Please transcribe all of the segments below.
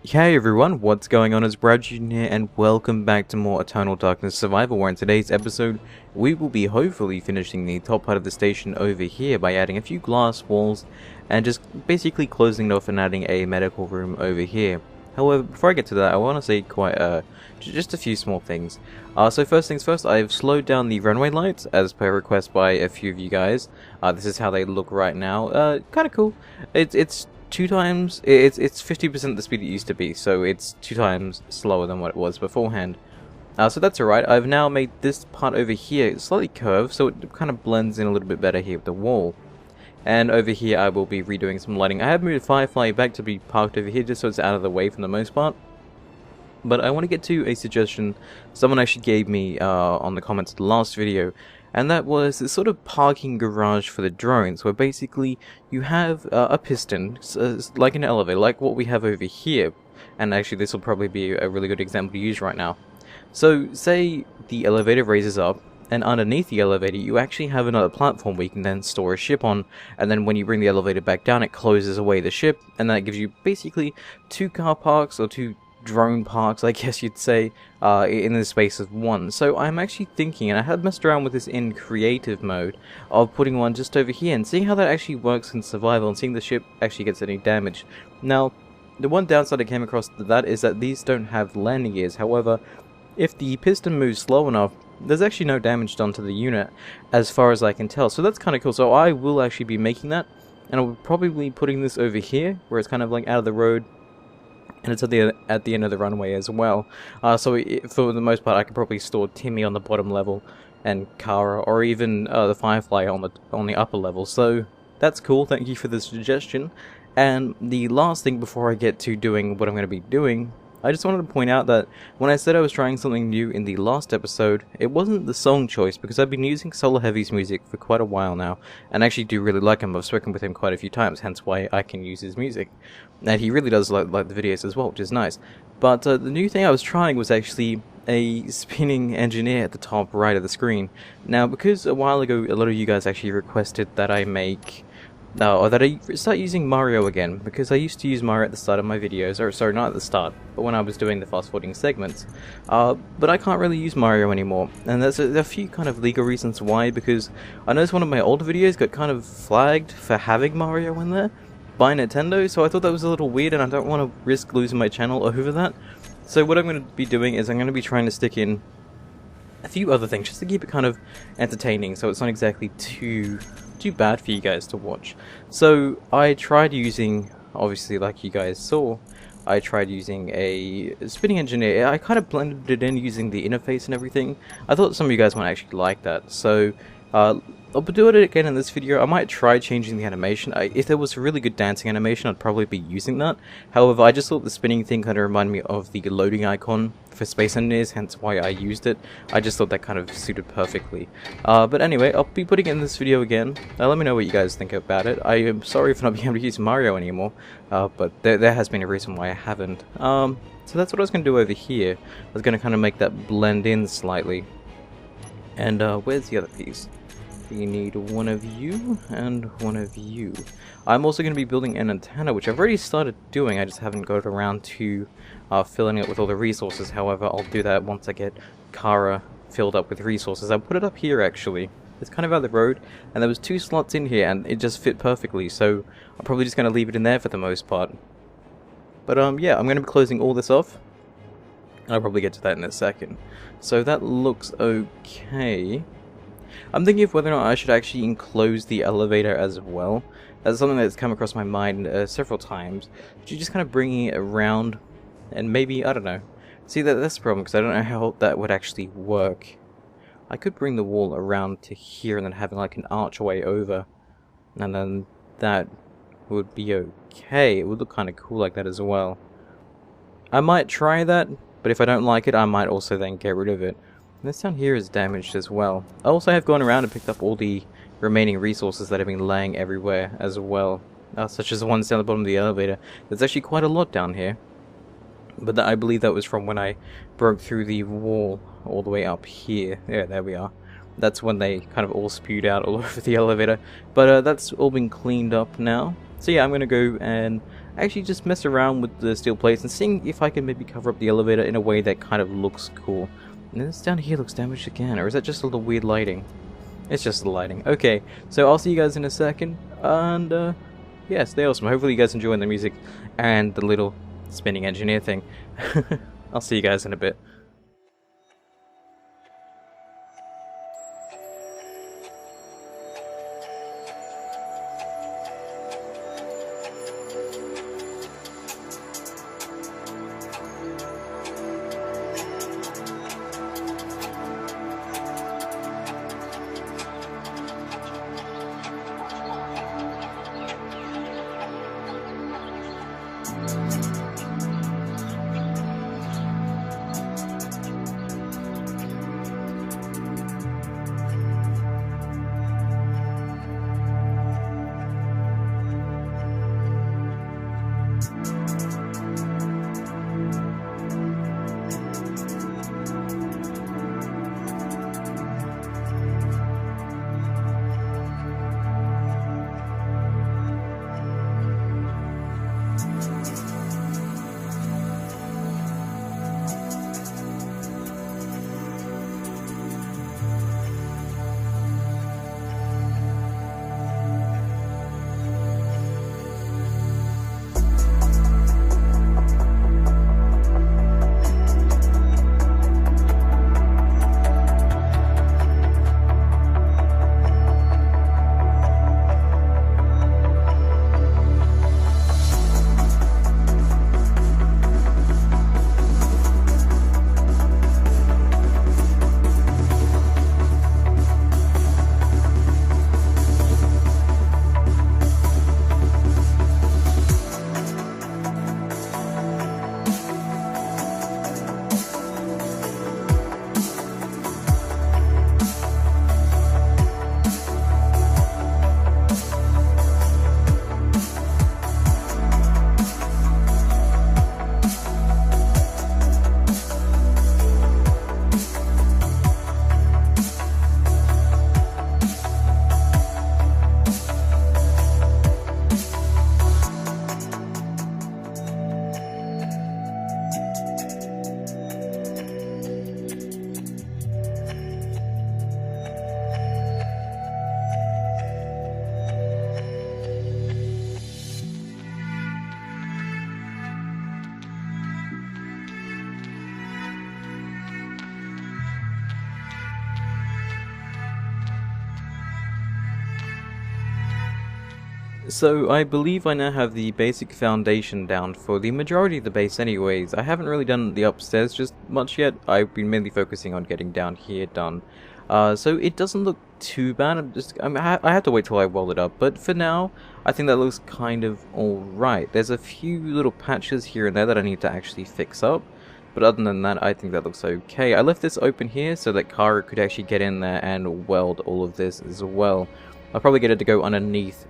Hey everyone, what's going on? It's BradPhusion here, and welcome back to more Eternal Darkness Survival, where in today's episode, we will be hopefully finishing the top part of the station over here by adding a few glass walls, and just basically closing it off and adding a medical room over here. However, before I get to that, I want to say just a few small things. So first things first, I've slowed down the runway lights, as per request by a few of you guys. This is how they look right now. Kind of cool. It's 50% the speed it used to be, so it's 2 times slower than what it was beforehand. So that's alright. I've now made this part over here slightly curved, so it kind of blends in a little bit better here with the wall. And over here I will be redoing some lighting. I have moved Firefly back to be parked over here just so it's out of the way for the most part. But I want to get to a suggestion someone actually gave me on the comments of the last video, and that was this sort of parking garage for the drones, where basically you have a piston, like an elevator, like what we have over here. And actually this will probably be a really good example to use right now. So say the elevator raises up, and underneath the elevator you actually have another platform where you can then store a ship on, and then when you bring the elevator back down it closes away the ship, and that gives you basically 2 car parks, or 2 drone parks, I guess you'd say, in the space of 1. So I'm actually thinking, and I had messed around with this in creative mode, of putting one just over here and seeing how that actually works in survival and seeing the ship actually gets any damage. Now, the one downside I came across to that is that these don't have landing gears. However, if the piston moves slow enough, there's actually no damage done to the unit as far as I can tell. So that's kind of cool. So I will actually be making that, and I'll probably be putting this over here where it's kind of like out of the road. And it's at the end of the runway as well. So for the most part, I could probably store Timmy on the bottom level, and Kara, or even the Firefly on the upper level. So that's cool. Thank you for the suggestion. And the last thing before I get to doing what I'm going to be doing, I just wanted to point out that when I said I was trying something new in the last episode, it wasn't the song choice, because I've been using Solar Heavy's music for quite a while now, and actually do really like him. I've spoken with him quite a few times, hence why I can use his music. And he really does like the videos as well, which is nice. But the new thing I was trying was actually a spinning engineer at the top right of the screen. Now, because a while ago a lot of you guys actually requested that I make... or that I start using Mario again, because I used to use Mario at the start of my videos, or sorry, not at the start, but when I was doing the fast forwarding segments. But I can't really use Mario anymore, and there's a few kind of legal reasons why, because I noticed one of my older videos got kind of flagged for having Mario in there by Nintendo, so I thought that was a little weird, and I don't want to risk losing my channel over that. So what I'm going to be doing is I'm going to be trying to stick in a few other things, just to keep it kind of entertaining, so it's not exactly too bad for you guys to watch. So I tried using, obviously like you guys saw, I tried using a spinning engineer. I kind of blended it in using the interface and everything. I thought some of you guys might actually like that, so I'll do it again in this video. I might try changing the animation. If there was a really good dancing animation, I'd probably be using that. However, I just thought the spinning thing kind of reminded me of the loading icon for Space Engineers, hence why I used it. I just thought that kind of suited perfectly. But anyway, I'll be putting it in this video again. Let me know what you guys think about it. I am sorry for not being able to use Mario anymore, but there has been a reason why I haven't. So that's what I was going to do over here. I was going to kind of make that blend in slightly. And where's the other piece? You need one of you, and one of you. I'm also going to be building an antenna, which I've already started doing, I just haven't got around to filling it with all the resources. However, I'll do that once I get Kara filled up with resources. I'll put it up here actually. It's kind of out of the road, and there was 2 slots in here, and it just fit perfectly, so I'm probably just going to leave it in there for the most part. But yeah, I'm going to be closing all this off, and I'll probably get to that in a second. So that looks okay. I'm thinking of whether or not I should actually enclose the elevator as well. That's something that's come across my mind several times. Just kind of bringing it around, and maybe, I don't know. See, that's the problem, because I don't know how that would actually work. I could bring the wall around to here and then having like an archway over, and then that would be okay. It would look kind of cool like that as well. I might try that, but if I don't like it, I might also then get rid of it. This down here is damaged as well. I also have gone around and picked up all the remaining resources that have been laying everywhere as well, such as the ones down the bottom of the elevator. There's actually quite a lot down here, but I believe that was from when I broke through the wall all the way up here. Yeah, there we are. That's when they kind of all spewed out all over the elevator. But that's all been cleaned up now. So yeah, I'm going to go and actually just mess around with the steel plates and seeing if I can maybe cover up the elevator in a way that kind of looks cool. And this down here looks damaged again, or is that just a little weird lighting? It's just the lighting. Okay, so I'll see you guys in a second, and yeah, stay awesome. Hopefully you guys enjoying the music and the little spinning engineer thing. I'll see you guys in a bit. So I believe I now have the basic foundation down for the majority of the base anyways. I haven't really done the upstairs just much yet. I've been mainly focusing on getting down here done. So it doesn't look too bad. I have to wait till I weld it up, but for now I think that looks kind of alright. There's a few little patches here and there that I need to actually fix up, but other than that I think that looks okay. I left this open here so that Kara could actually get in there and weld all of this as well. I'll probably get it to go underneath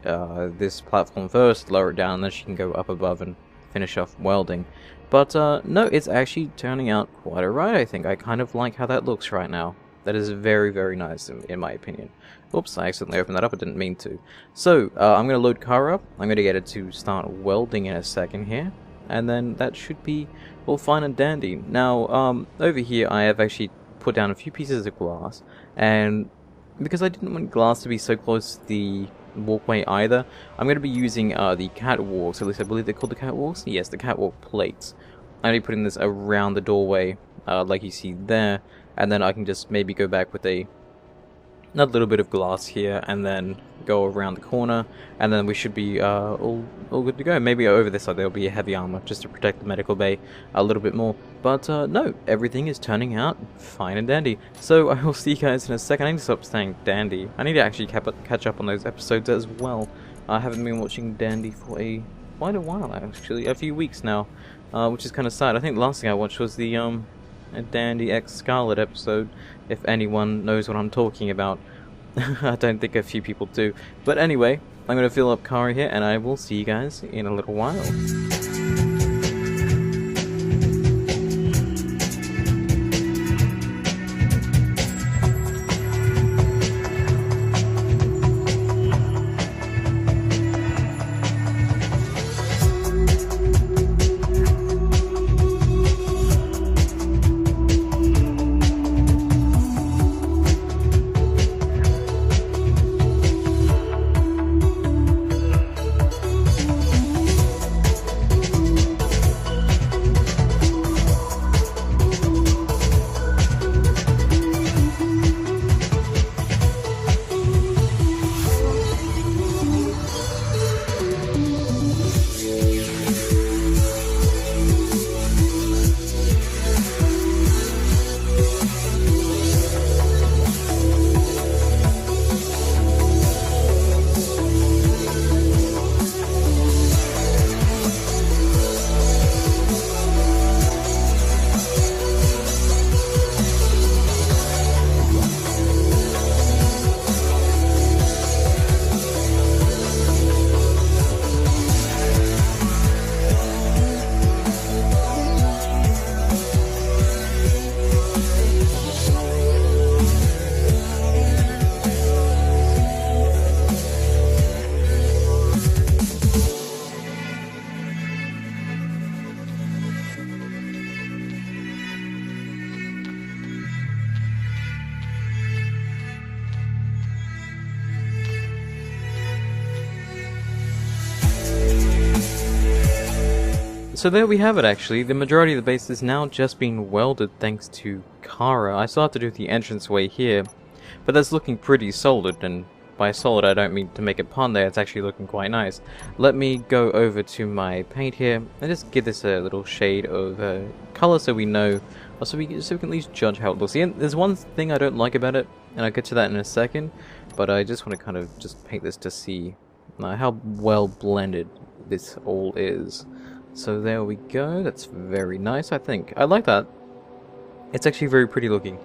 this platform first, lower it down, and then she can go up above and finish off welding. But no, it's actually turning out quite alright, I think. I kind of like how that looks right now. That is very, very nice in my opinion. Oops, I accidentally opened that up, I didn't mean to. So, I'm going to load Kara up, I'm going to get it to start welding in a second here, and then that should be all fine and dandy. Now, over here I have actually put down a few pieces of glass, and because I didn't want glass to be so close to the walkway either, I'm going to be using the catwalks, at least I believe they're called the catwalks? Yes, the catwalk plates. I'm going to be putting this around the doorway, like you see there, and then I can just maybe go back with another little bit of glass here, and then go around the corner, and then we should be all good to go. Maybe over this side there'll be a heavy armor, just to protect the medical bay a little bit more. But no, everything is turning out fine and dandy. So I will see you guys in a second. I need to stop saying dandy. I need to actually catch up on those episodes as well. I haven't been watching Dandy for quite a while, actually, a few weeks now, which is kind of sad. I think the last thing I watched was the Dandy X Scarlet episode, if anyone knows what I'm talking about. I don't think a few people do. But anyway, I'm going to fill up Kara here, and I will see you guys in a little while. So there we have it actually. The majority of the base is now just being welded thanks to Kara. I still have to do the entranceway here, but that's looking pretty solid, and by solid I don't mean to make it pun there, it's actually looking quite nice. Let me go over to my paint here and just give this a little shade of colour so we know, or so we can at least judge how it looks. Yeah, there's one thing I don't like about it, and I'll get to that in a second, but I just want to kind of just paint this to see how well blended this all is. So there we go, that's very nice, I think. I like that. It's actually very pretty looking.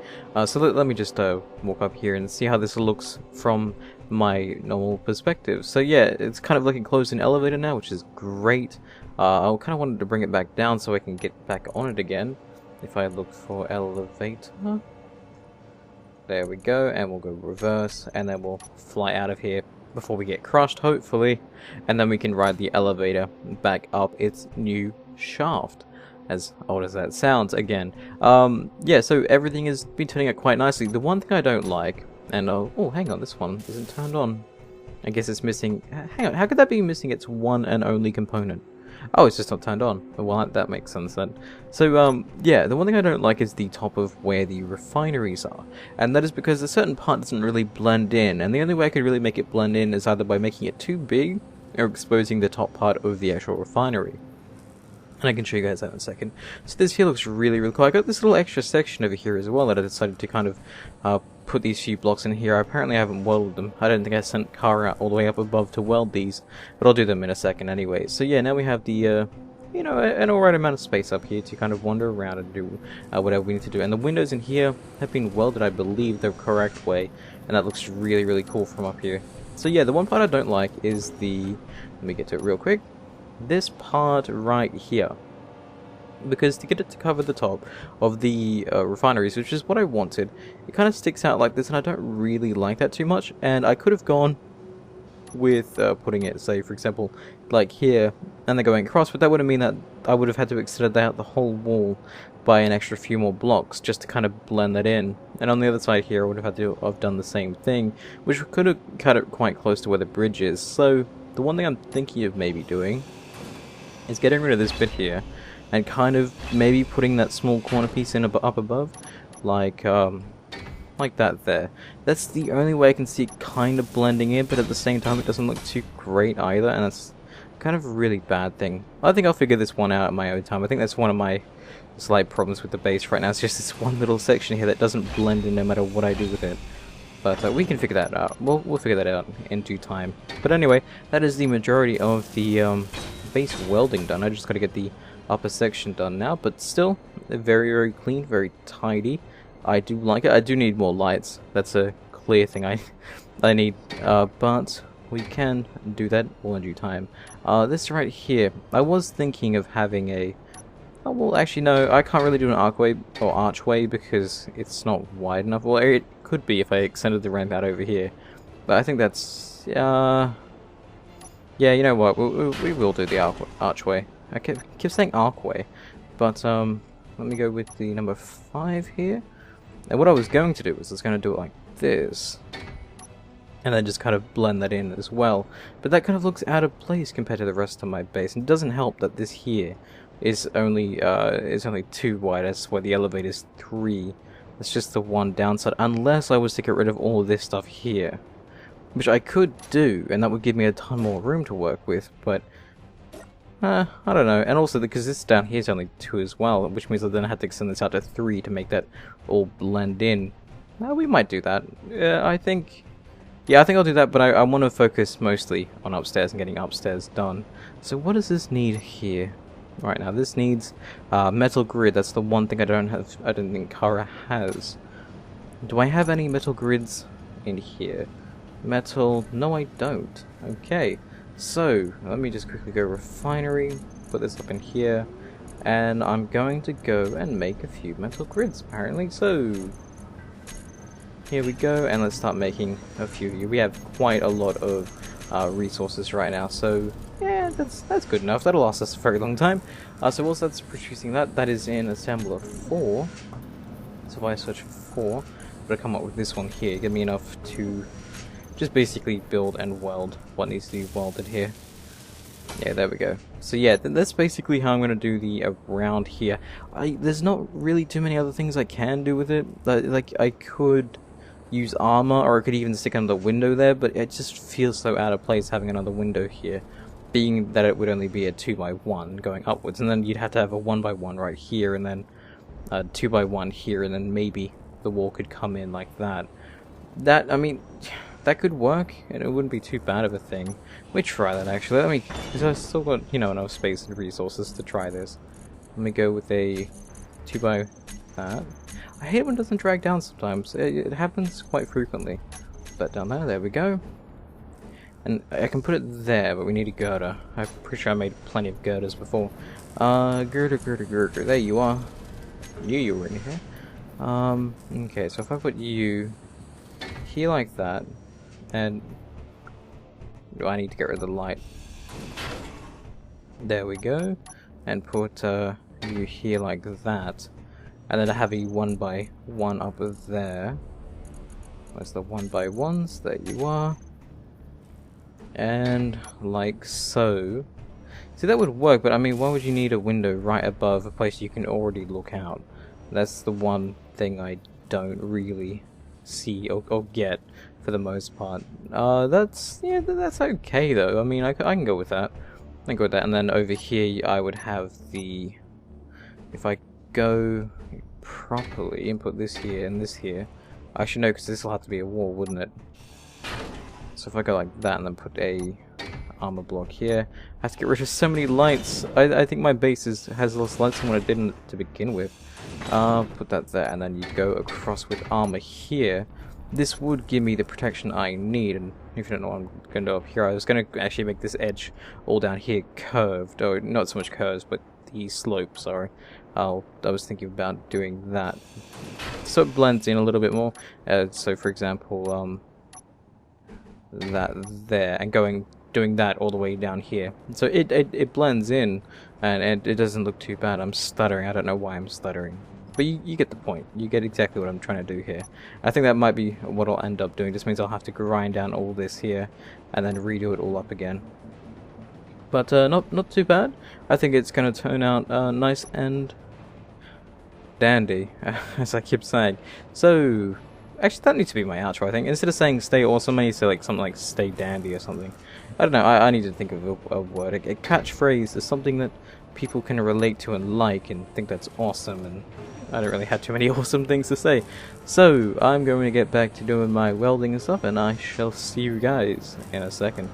So let me just walk up here and see how this looks from my normal perspective. So yeah, it's kind of like a closed-in elevator now, which is great. I kind of wanted to bring it back down so I can get back on it again. If I look for elevator. There we go, and we'll go reverse, and then we'll fly out of here before we get crushed, hopefully, and then we can ride the elevator back up its new shaft. As old as that sounds, again. Yeah, so everything has been turning out quite nicely. The one thing I don't like, and oh, hang on, this one isn't turned on. I guess it's missing. Hang on, how could that be missing its one and only component? Oh, it's just not turned on. Well, that makes sense then. So, yeah, the one thing I don't like is the top of where the refineries are. And that is because a certain part doesn't really blend in. And the only way I could really make it blend in is either by making it too big or exposing the top part of the actual refinery. And I can show you guys that in a second. So this here looks really, really cool. I got this little extra section over here as well that I decided to kind of put these few blocks in here. Apparently I haven't welded them. I don't think I sent Kara all the way up above to weld these, but I'll do them in a second anyway. So yeah, now we have the, you know, an alright amount of space up here to kind of wander around and do whatever we need to do. And the windows in here have been welded, I believe, the correct way, and that looks really, really cool from up here. So yeah, the one part I don't like is the, let me get to it real quick, this part right here, because to get it to cover the top of the refineries, which is what I wanted, it kind of sticks out like this, and I don't really like that too much. And I could have gone with putting it, say for example, like here, and then going across, but that would have mean that I would have had to extend out the whole wall by an extra few more blocks just to kind of blend that in. And on the other side here I would have had to have done the same thing, which could have cut it quite close to where the bridge is. So the one thing I'm thinking of maybe doing is getting rid of this bit here and kind of maybe putting that small corner piece in up above, like that there. That's the only way I can see it kind of blending in, but at the same time it doesn't look too great either, and that's kind of a really bad thing. I think I'll figure this one out at my own time. I think that's one of my slight problems with the base right now. It's just this one little section here that doesn't blend in no matter what I do with it. But we can figure that out. We'll figure that out in due time. But anyway, that is the majority of the base welding done. I just got to get the upper section done now, but still very, very clean, very tidy. I do like it. I do need more lights. That's a clear thing I need, but we can do that all in due time. This right here, I was thinking of having a, oh, well actually no, I can't really do an archway or archway because it's not wide enough. Well, it could be if I extended the ramp out over here, but I think that's yeah, you know what, we will do the archway. I keep saying archway, but let me go with the number 5 here. And what I was going to do was I was going to do it like this, and then just kind of blend that in as well. But that kind of looks out of place compared to the rest of my base, and it doesn't help that this here is only 2 wide, as where the elevator is 3. That's just the one downside, unless I was to get rid of all of this stuff here, which I could do, and that would give me a ton more room to work with, but I don't know. And also because this down here is only 2 as well, which means I then have to extend this out to 3 to make that all blend in. We might do that. I think I'll do that, but I want to focus mostly on upstairs and getting upstairs done. So what does this need here? Right now, this needs metal grid. That's the one thing I don't think Kara has. Do I have any metal grids in here? Metal? No, I don't. Okay. So, let me just quickly go refinery, put this up in here, and I'm going to go and make a few metal grids, apparently. So, here we go, and let's start making a few. We have quite a lot of resources right now, so yeah, that's good enough. That'll last us a very long time. So whilst that's producing that is in assembler 4. So if I search for 4, but I come up with this one here, give me enough to just basically build and weld what needs to be welded here. Yeah, there we go. So yeah, that's basically how I'm going to do the around here. There's not really too many other things I can do with it. Like, I could use armor, or I could even stick another window there, but it just feels so out of place having another window here, being that it would only be a 2x1 going upwards, and then you'd have to have a 1x1 right here, and then a 2x1 here, and then maybe the wall could come in like that. I mean, that could work, and it wouldn't be too bad of a thing. Let me try that, actually. Because I've still got, you know, enough space and resources to try this. Let me go with a 2x that. I hate when it doesn't drag down sometimes. It happens quite frequently. But down there we go. And I can put it there, but we need a girder. I'm pretty sure I made plenty of girders before. Girder. There you are. Knew you were in here. Okay, so if I put you here like that, and I need to get rid of the light. There we go. And put you here like that. And then I have a 1x1 up there. Where's the 1x1s? There you are. And like so. See, that would work, but I mean, why would you need a window right above a place you can already look out? That's the one thing I don't really see or get for the most part. That's okay though. I mean, I can go with that. I can go with that, and then over here I would have the. If I go properly and put this here and this here, I should know because this will have to be a wall, wouldn't it? So if I go like that and then put a armor block here, I have to get rid of so many lights. I think my base has less lights than what it didn't to begin with. Put that there, and then you go across with armor here. This would give me the protection I need, and if you don't know what I'm going to do up here, I was going to actually make this edge all down here curved, or not so much curves, but the slope, sorry. I was thinking about doing that, so it blends in a little bit more. So for example, that there, and doing that all the way down here, so it blends in, and it doesn't look too bad. I'm stuttering. I don't know why I'm stuttering, but you get the point. You get exactly what I'm trying to do here. I think that might be what I'll end up doing. This means I'll have to grind down all this here and then redo it all up again. But not too bad. I think it's going to turn out nice and dandy, as I keep saying. So actually, that needs to be my outro, I think. Instead of saying stay awesome, I need to say like something like stay dandy or something. I don't know, I need to think of a word. A catchphrase is something that people can relate to and like and think that's awesome, and I don't really have too many awesome things to say. So, I'm going to get back to doing my welding and stuff, and I shall see you guys in a second.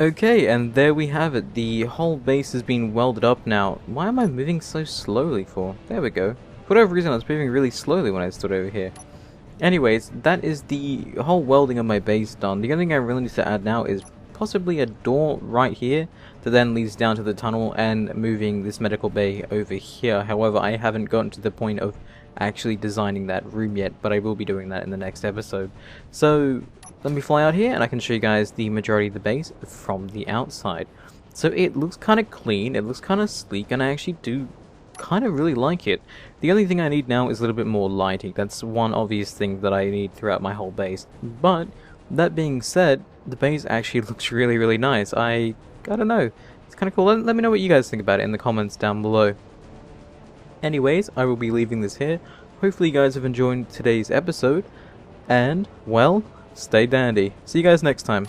Okay, and there we have it. The whole base has been welded up now. Why am I moving so slowly for? There we go. For whatever reason, I was moving really slowly when I stood over here. Anyways, that is the whole welding of my base done. The only thing I really need to add now is possibly a door right here that then leads down to the tunnel and moving this medical bay over here. However, I haven't gotten to the point of actually designing that room yet, but I will be doing that in the next episode. So let me fly out here and I can show you guys the majority of the base from the outside. So it looks kind of clean, it looks kind of sleek, and I actually do kind of really like it. The only thing I need now is a little bit more lighting. That's one obvious thing that I need throughout my whole base. But that being said, the base actually looks really nice. I don't know, it's kind of cool. Let me know what you guys think about it in the comments down below. Anyways, I will be leaving this here. Hopefully you guys have enjoyed today's episode, and well, stay dandy. See you guys next time.